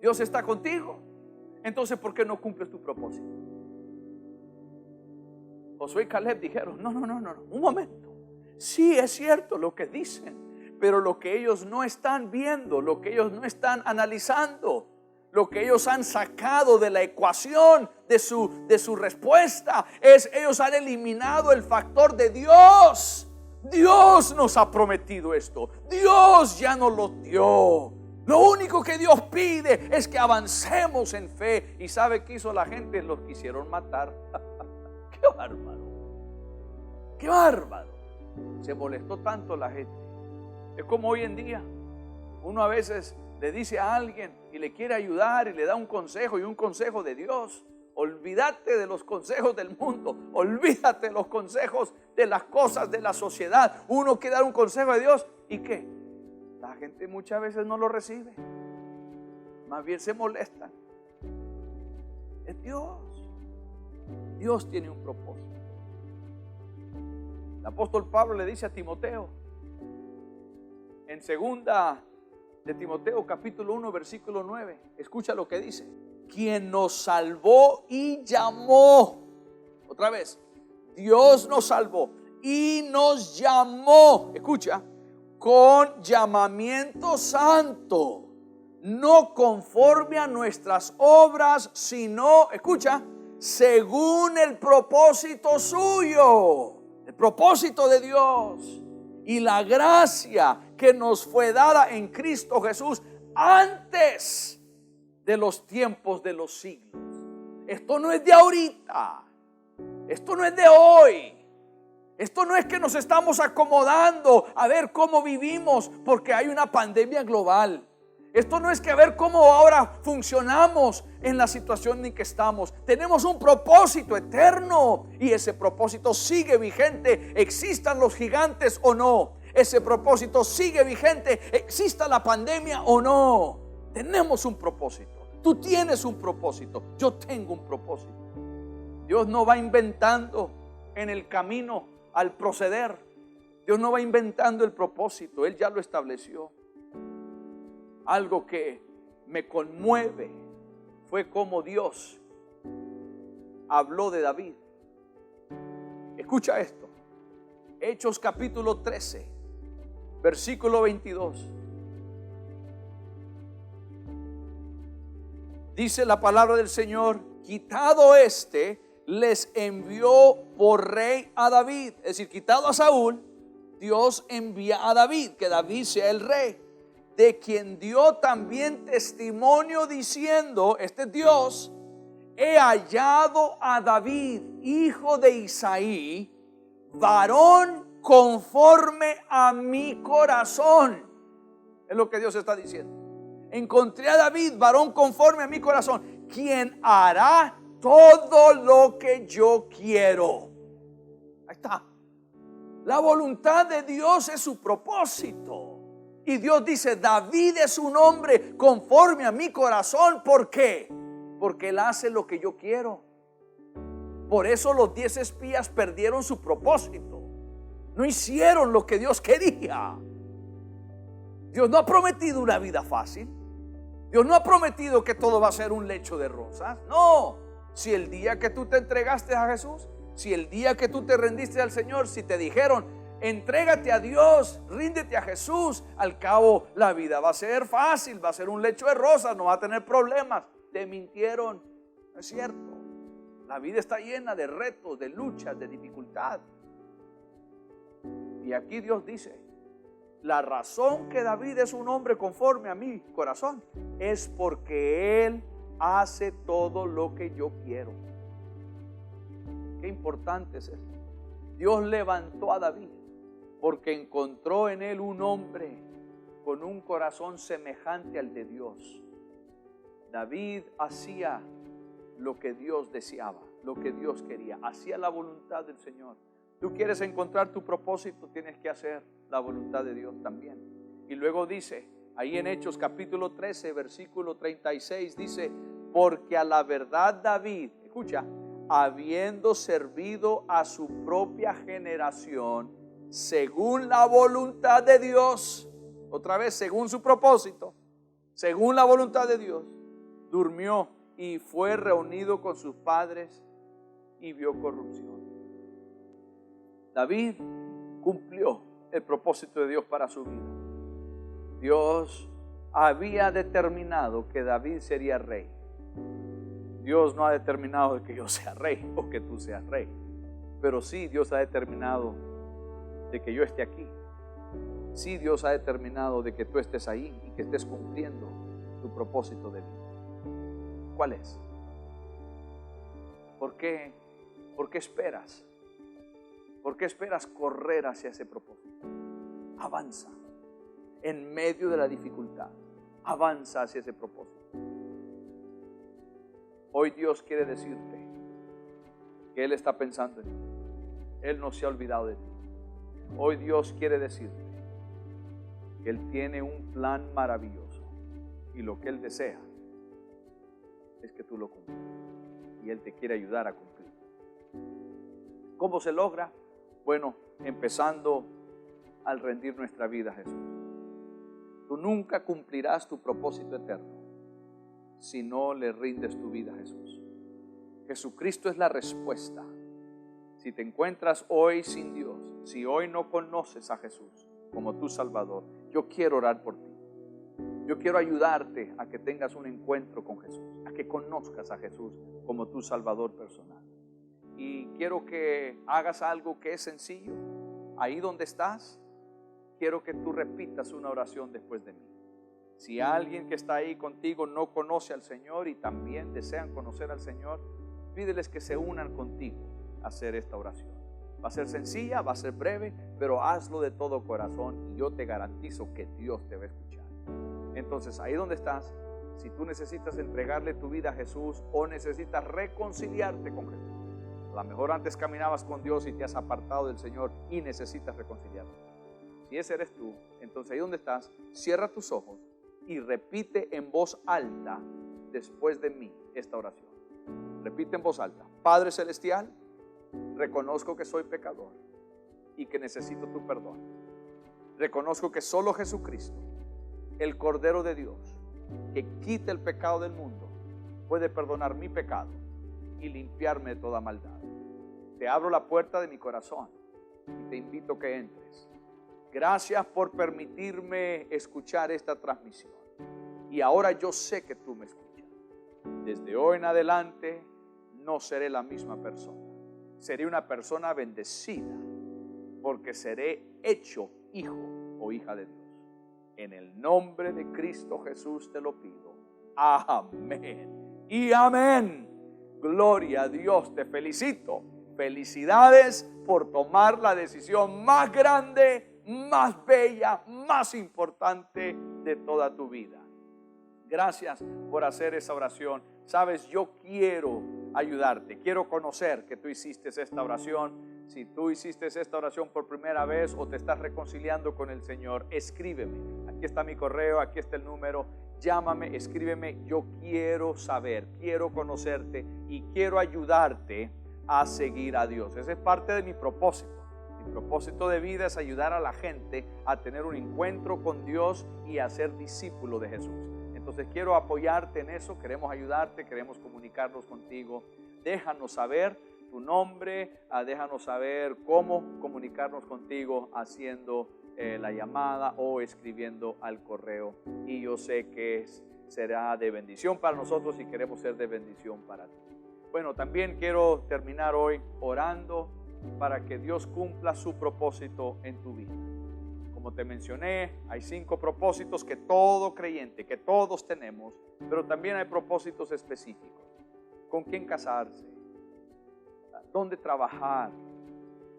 Speaker 1: Dios está contigo. Entonces, ¿por qué no cumples tu propósito? Josué y Caleb dijeron: no, un momento. Sí, es cierto lo que dicen, pero lo que ellos no están viendo, lo que ellos no están analizando, lo que ellos han sacado de la ecuación de su respuesta es: ellos han eliminado el factor de Dios. Dios nos ha prometido esto, Dios ya nos lo dio. Lo único que Dios pide es que avancemos en fe. ¿Y sabe qué hizo la gente? Los quisieron matar. ¡Qué bárbaro! ¡Qué bárbaro! Se molestó tanto la gente. Es como hoy en día, uno a veces le dice a alguien y le quiere ayudar y le da un consejo, y un consejo de Dios. Olvídate de los consejos del mundo, olvídate de los consejos de las cosas de la sociedad. Uno quiere dar un consejo de Dios, ¿y qué? La gente muchas veces no lo recibe, más bien se molestan. Es Dios. Dios tiene un propósito. El apóstol Pablo le dice a Timoteo en segunda de Timoteo capítulo 1 versículo 9, escucha lo que dice: quien nos salvó y llamó. Otra vez, Dios nos salvó y nos llamó, escucha, con llamamiento santo, no conforme a nuestras obras, sino, escucha, según el propósito suyo, el propósito de Dios y la gracia que nos fue dada en Cristo Jesús antes de los tiempos de los siglos. Esto no es de ahorita, esto no es de hoy. Esto no es que nos estamos acomodando a ver cómo vivimos porque hay una pandemia global. Esto no es que a ver cómo ahora funcionamos en la situación en que estamos. Tenemos un propósito eterno y ese propósito sigue vigente, existan los gigantes o no. Ese propósito sigue vigente, exista la pandemia o no. Tenemos un propósito. Tú tienes un propósito. Yo tengo un propósito. Dios no va inventando en el camino al proceder. Dios no va inventando el propósito. Él ya lo estableció. Algo que me conmueve fue cómo Dios habló de David. Escucha esto. Hechos capítulo 13, versículo 22. Dice la palabra del Señor: quitado les envió por rey a David. Es decir, quitado a Saúl, Dios envía a David, que David sea el rey, de quien dio también testimonio diciendo, este Dios: he hallado a David, hijo de Isaí, varón conforme a mi corazón. Es lo que Dios está diciendo. Encontré a David, varón conforme a mi corazón, quien hará todo lo que yo quiero. Ahí está. La voluntad de Dios es su propósito. Y Dios dice: David es un hombre conforme a mi corazón. ¿Por qué? Porque él hace lo que yo quiero. Por eso los 10 espías perdieron su propósito. No hicieron lo que Dios quería. Dios no ha prometido una vida fácil. Dios no ha prometido que todo va a ser un lecho de rosas. No. Si el día que tú te entregaste a Jesús, si el día que tú te rendiste al Señor, si te dijeron: entrégate a Dios, ríndete a Jesús, al cabo la vida va a ser fácil, va a ser un lecho de rosas, no va a tener problemas. Te mintieron. No es cierto. La vida está llena de retos, de luchas, de dificultad. Y aquí Dios dice: la razón que David es un hombre conforme a mi corazón es porque él hace todo lo que yo quiero. Qué importante es esto. Dios levantó a David porque encontró en él un hombre con un corazón semejante al de Dios. David hacía lo que Dios deseaba, lo que Dios quería, hacía la voluntad del Señor. Tú quieres encontrar tu propósito, tienes que hacer la voluntad de Dios también. Y luego dice Ahí en Hechos capítulo 13, versículo 36 dice, porque a la verdad David, escucha, habiendo servido a su propia generación, según la voluntad de Dios, otra vez, según su propósito, según la voluntad de Dios, durmió y fue reunido con sus padres y vio corrupción. David cumplió el propósito de Dios para su vida. Dios había determinado que David sería rey. Dios no ha determinado que yo sea rey o que tú seas rey, pero sí Dios ha determinado de que yo esté aquí. Sí Dios ha determinado de que tú estés ahí y que estés cumpliendo tu propósito de vida. ¿Cuál es? ¿Por qué? ¿Por qué esperas? ¿Por qué esperas correr hacia ese propósito? Avanza. En medio de la dificultad, avanza hacia ese propósito. Hoy Dios quiere decirte que Él está pensando en ti. Él no se ha olvidado de ti. Hoy Dios quiere decirte que Él tiene un plan maravilloso y lo que Él desea es que tú lo cumplas y Él te quiere ayudar a cumplir. ¿Cómo se logra? Bueno, empezando al rendir nuestra vida a Jesús. Tú nunca cumplirás tu propósito eterno si no le rindes tu vida a Jesús. Jesucristo es la respuesta. Si te encuentras hoy sin Dios, si hoy no conoces a Jesús como tu Salvador, yo quiero orar por ti. Yo quiero ayudarte a que tengas un encuentro con Jesús, a que conozcas a Jesús como tu Salvador personal. Y quiero que hagas algo que es sencillo. Ahí donde estás, quiero que tú repitas una oración después de mí. Si alguien que está ahí contigo no conoce al Señor y también desean conocer al Señor, pídeles que se unan contigo a hacer esta oración. Va a ser sencilla, va a ser breve, pero hazlo de todo corazón y yo te garantizo que Dios te va a escuchar. Entonces, ahí donde estás, si tú necesitas entregarle tu vida a Jesús o necesitas reconciliarte con Jesús, a lo mejor antes caminabas con Dios y te has apartado del Señor y necesitas reconciliarte. Si ese eres tú, entonces ahí donde estás, cierra tus ojos y repite en voz alta después de mí esta oración. Repite en voz alta. Padre Celestial, reconozco que soy pecador y que necesito tu perdón. Reconozco que solo Jesucristo, el Cordero de Dios, que quita el pecado del mundo, puede perdonar mi pecado y limpiarme de toda maldad. Te abro la puerta de mi corazón y te invito a que entres. Gracias por permitirme escuchar esta transmisión. Y ahora yo sé que tú me escuchas. Desde hoy en adelante no seré la misma persona. Seré una persona bendecida porque seré hecho hijo o hija de Dios. En el nombre de Cristo Jesús te lo pido. Amén y amén. Gloria a Dios, te felicito. Felicidades por tomar la decisión más grande, más bella, más importante de toda tu vida. Gracias por hacer esa oración. Sabes, yo quiero ayudarte. Quiero conocer que tú hiciste esta oración. Si tú hiciste esta oración por primera vez o te estás reconciliando con el Señor, escríbeme. Aquí está mi correo, aquí está el número. Llámame, escríbeme. Yo quiero saber, quiero conocerte y quiero ayudarte a seguir a Dios. Ese es parte de mi propósito. Mi propósito de vida es ayudar a la gente a tener un encuentro con Dios y a ser discípulo de Jesús. Entonces quiero apoyarte en eso, queremos ayudarte, queremos comunicarnos contigo. Déjanos saber tu nombre, déjanos saber cómo comunicarnos contigo haciendo la llamada o escribiendo al correo. Y yo sé que será de bendición para nosotros y queremos ser de bendición para ti. Bueno, también quiero terminar hoy orando para que Dios cumpla su propósito en tu vida. Como te mencioné, hay 5 propósitos que todo creyente, que todos tenemos, pero también hay propósitos específicos. ¿Con quién casarse? ¿Dónde trabajar?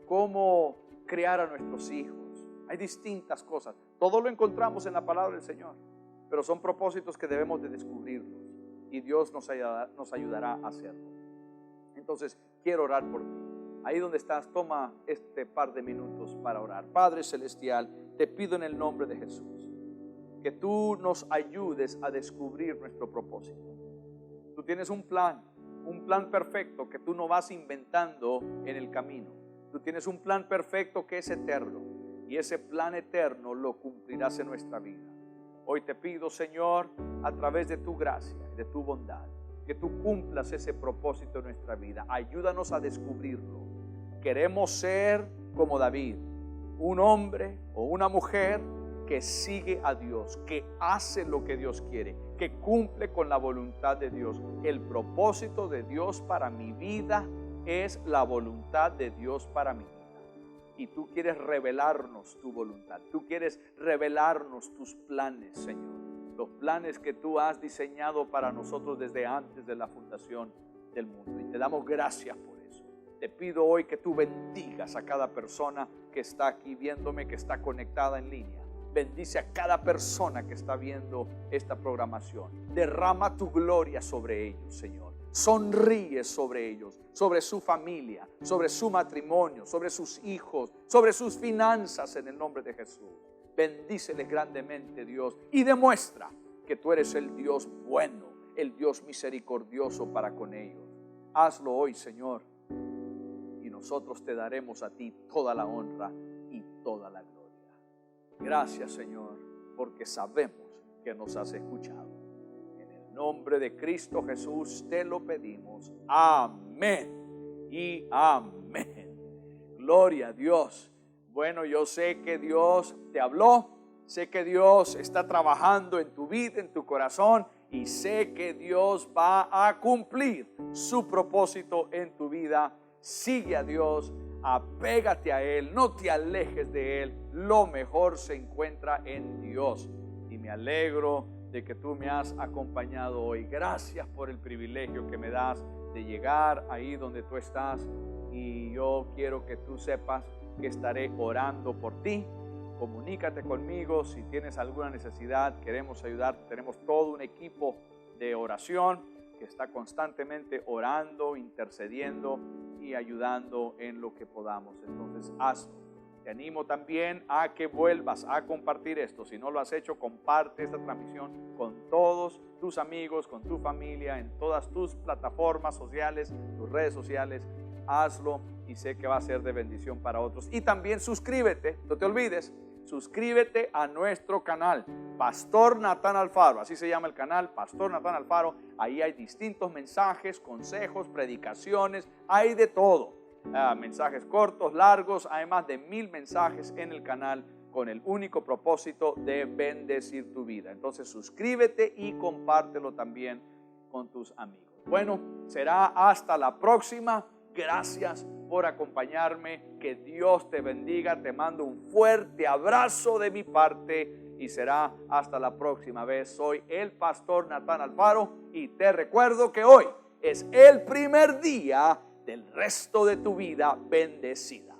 Speaker 1: ¿Cómo criar a nuestros hijos? Hay distintas cosas. Todo lo encontramos en la palabra del Señor, pero son propósitos que debemos de descubrirlos y Dios nos ayudará a hacerlo. Entonces, quiero orar por ti. Ahí donde estás, toma este par de minutos para orar. Padre Celestial, te pido en el nombre de Jesús que tú nos ayudes a descubrir nuestro propósito. Tú tienes un plan perfecto que tú no vas inventando en el camino. Tú tienes un plan perfecto que es eterno, y ese plan eterno lo cumplirás en nuestra vida. Hoy te pido, Señor, a través de tu gracia y de tu bondad, que tú cumplas ese propósito en nuestra vida. Ayúdanos a descubrirlo. Queremos ser como David, un hombre o una mujer que sigue a Dios, que hace lo que Dios quiere, que cumple con la voluntad de Dios. El propósito de Dios para mi vida es la voluntad de Dios para mi vida. Y tú quieres revelarnos tu voluntad, tú quieres revelarnos tus planes, Señor. Los planes que tú has diseñado para nosotros desde antes de la fundación del mundo. Y te damos gracias por eso. Te pido hoy que tú bendigas a cada persona que está aquí viéndome, que está conectada en línea. Bendice a cada persona que está viendo esta programación. Derrama tu gloria sobre ellos, Señor. Sonríe sobre ellos, sobre su familia, sobre su matrimonio, sobre sus hijos, sobre sus finanzas, en el nombre de Jesús. Bendíceles grandemente, Dios, y demuestra que tú eres el Dios bueno, el Dios misericordioso para con ellos. Hazlo hoy, Señor, y nosotros te daremos a ti toda la honra y toda la gloria. Gracias, Señor, porque sabemos que nos has escuchado. En el nombre de Cristo Jesús te lo pedimos. Amén y amén. Gloria a Dios. Bueno, yo sé que Dios te habló, sé que Dios está trabajando en tu vida, en tu corazón, y sé que Dios va a cumplir su propósito en tu vida. Sigue a Dios, apégate a Él, no te alejes de Él. Lo mejor se encuentra en Dios. Y me alegro de que tú me has acompañado hoy. Gracias por el privilegio que me das de llegar ahí donde tú estás. Y yo quiero que tú sepas que estaré orando por ti. Comunícate conmigo si tienes alguna necesidad, queremos ayudarte. Tenemos todo un equipo de oración que está constantemente orando, intercediendo y ayudando en lo que podamos. Entonces hazlo. Te animo también a que vuelvas a compartir esto. Si no lo has hecho, comparte esta transmisión con todos tus amigos, con tu familia, en todas tus plataformas sociales, tus redes sociales. Hazlo y sé que va a ser de bendición para otros. Y también suscríbete, no te olvides, suscríbete a nuestro canal, Pastor Natán Alfaro, así se llama el canal, Pastor Natán Alfaro. Ahí hay distintos mensajes, consejos, predicaciones, hay de todo. Mensajes cortos, largos, hay más de 1000 mensajes en el canal con el único propósito de bendecir tu vida. Entonces suscríbete y compártelo también con tus amigos. Bueno, será hasta la próxima. Gracias por acompañarme. Que Dios te bendiga. Te mando un fuerte abrazo de mi parte y será hasta la próxima vez. Soy el Pastor Natán Alfaro y te recuerdo que hoy es el primer día del resto de tu vida bendecida.